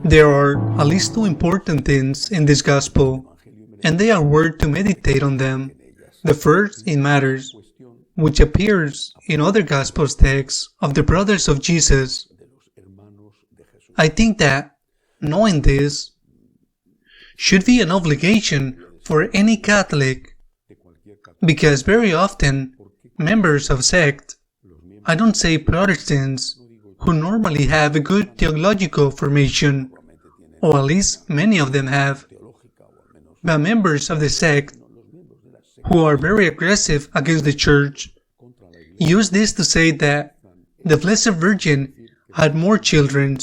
There are at least two important things in this gospel, and they are worth to meditate on them. The first in matters, which appears in other gospels texts of the brothers of Jesus. I think that knowing this should be an obligation for any Catholic, because very often members of sect, I don't say Protestants, who normally have a good theological formation, or at least many of them have, but members of the sect who are very aggressive against the Church use this to say that the Blessed Virgin had more children,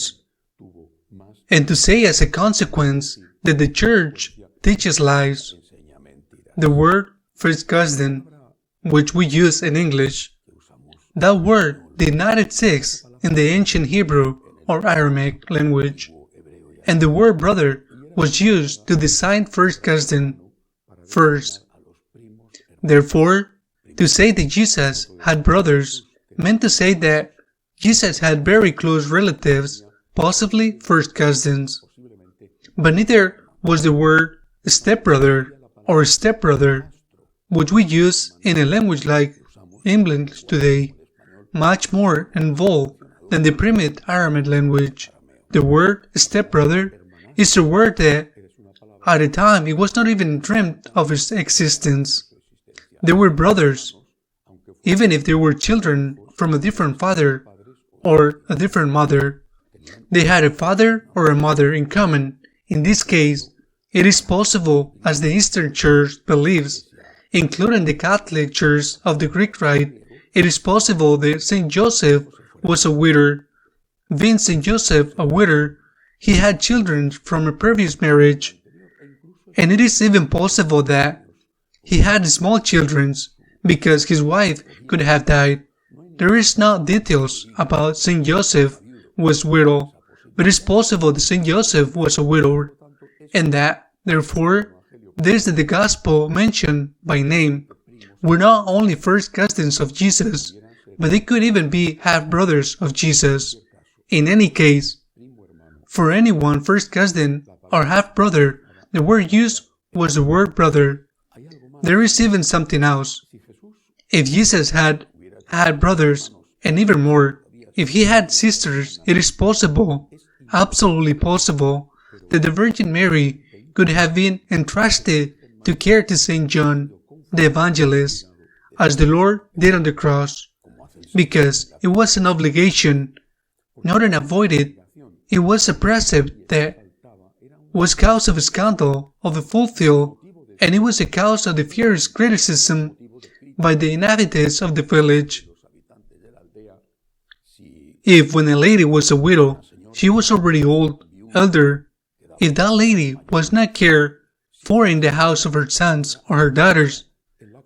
and to say as a consequence that the Church teaches lies. The word first cousin, which we use in English, that word did not exist in the ancient Hebrew or Aramaic language, and the word brother was used to design first cousin, first. Therefore, to say that Jesus had brothers meant to say that Jesus had very close relatives, possibly first cousins. But neither was the word stepbrother or stepbrother, which we use in a language like English today, much more involved than the primitive Aramaic language. The word stepbrother is a word that, at the time, it was not even dreamt of its existence. They were brothers, even if they were children from a different father or a different mother. They had a father or a mother in common. In this case, it is possible, as the Eastern Church believes, including the Catholic Church of the Greek Rite, it is possible that Saint Joseph was a widower. Being Saint Joseph a widower, he had children from a previous marriage, and it is even possible that he had small children because his wife could have died. There is no details about Saint Joseph was widow, but it is possible that Saint Joseph was a widower, and that, therefore, these that the Gospel mentioned by name were not only first cousins of Jesus, but they could even be half-brothers of Jesus. In any case, for anyone first cousin or half-brother, the word used was the word brother. There is even something else. If Jesus had brothers, and even more, if he had sisters, it is possible, absolutely possible, that the Virgin Mary could have been entrusted to care to Saint John, the Evangelist, as the Lord did on the cross, because it was an obligation, not an avoided. It was a precept that was cause of scandal of the fulfilled, and it was a cause of the fierce criticism by the inhabitants of the village. If when a lady was a widow, she was already old, elder, if that lady was not cared for in the house of her sons or her daughters,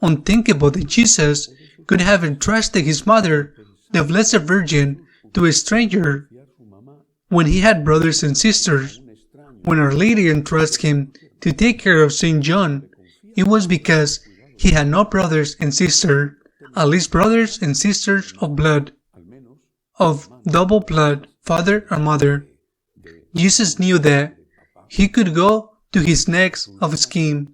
unthinkable that Jesus could have entrusted his mother, the Blessed Virgin, to a stranger when he had brothers and sisters. When Our Lady entrusted him to take care of Saint John, it was because he had no brothers and sisters, at least brothers and sisters of blood, of double blood, father or mother. Jesus knew that he could go to his next of kin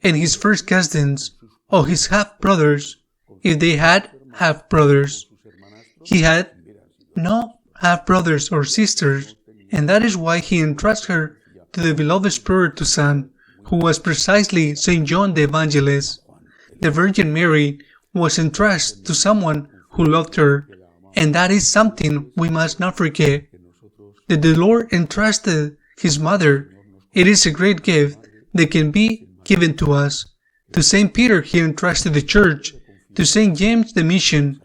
and his first cousins or his half-brothers if they had half-brothers. He had no half-brothers or sisters, and that is why he entrusted her to the beloved Spiritus Son, who was precisely Saint John the Evangelist. The Virgin Mary was entrusted to someone who loved her, and that is something we must not forget. That the Lord entrusted his mother, it is a great gift that can be given to us. To Saint Peter he entrusted the Church. To Saint James the mission.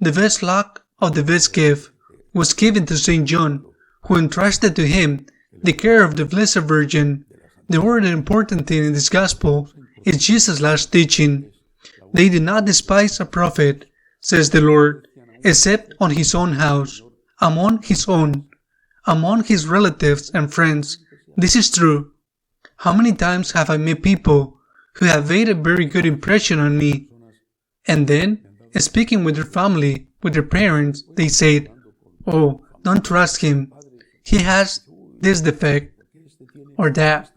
The best luck of the best gift was given to Saint John, who entrusted to him the care of the Blessed Virgin. The word important thing in this Gospel is Jesus' last teaching. They did not despise a prophet, says the Lord, except on his own house, among his own, among his relatives and friends. This is true. How many times have I met people who have made a very good impression on me, and then, speaking with their family, with their parents, they said, "Oh, don't trust him. He has this defect or that.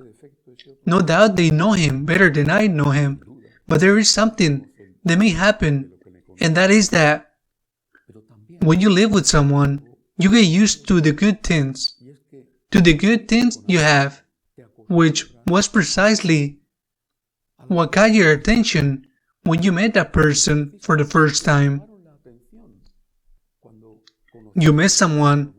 No doubt they know him better than I know him, but there is something that may happen, and that is that when you live with someone, you get used to the good things you have, which was precisely what caught your attention when you met that person for the first time. You met someone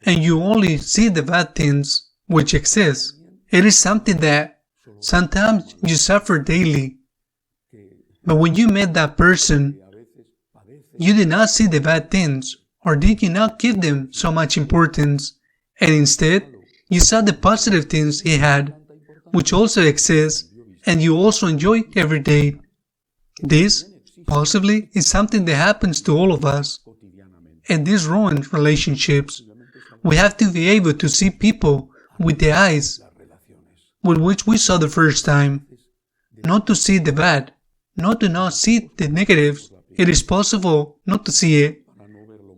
and you only see the bad things which exist. It is something that sometimes you suffer daily. But when you met that person, you did not see the bad things, or did you not give them so much importance, and instead you saw the positive things he had, which also exist, and you also enjoy every day. This, possibly, is something that happens to all of us, and this ruins relationships. We have to be able to see people with the eyes with which we saw the first time, not to see the bad, not to not see the negatives. It is possible not to see it,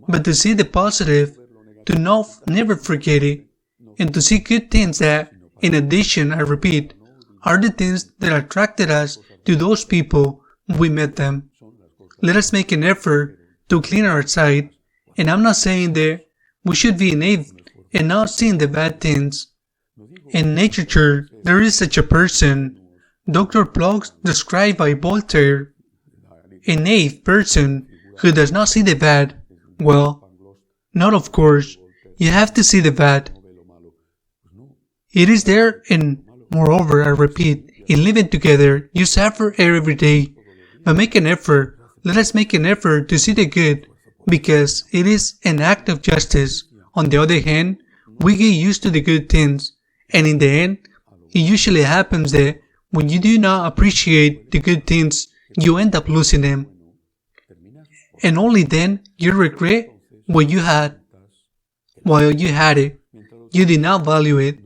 but to see the positive, to never forget it, and to see good things that, in addition, I repeat, are the things that attracted us to those people when we met them. Let us make an effort to clean our sight, and I'm not saying that we should be naive and not seeing the bad things. In literature, there is such a person, Dr. Bloch described by Voltaire, a naive person who does not see the bad. Well, not of course. You have to see the bad. It is there, and moreover, I repeat, in living together, you suffer every day. But make an effort. Let us make an effort to see the good, because it is an act of justice. On the other hand, we get used to the good things, and in the end, it usually happens that when you do not appreciate the good things, you end up losing them. And only then you regret what you had. While you had it, you did not value it.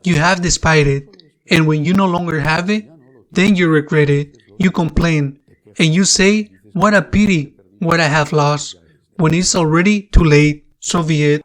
You have despised it. And when you no longer have it, then you regret it. You complain. And you say, what a pity what I have lost. When it's already too late, so be it.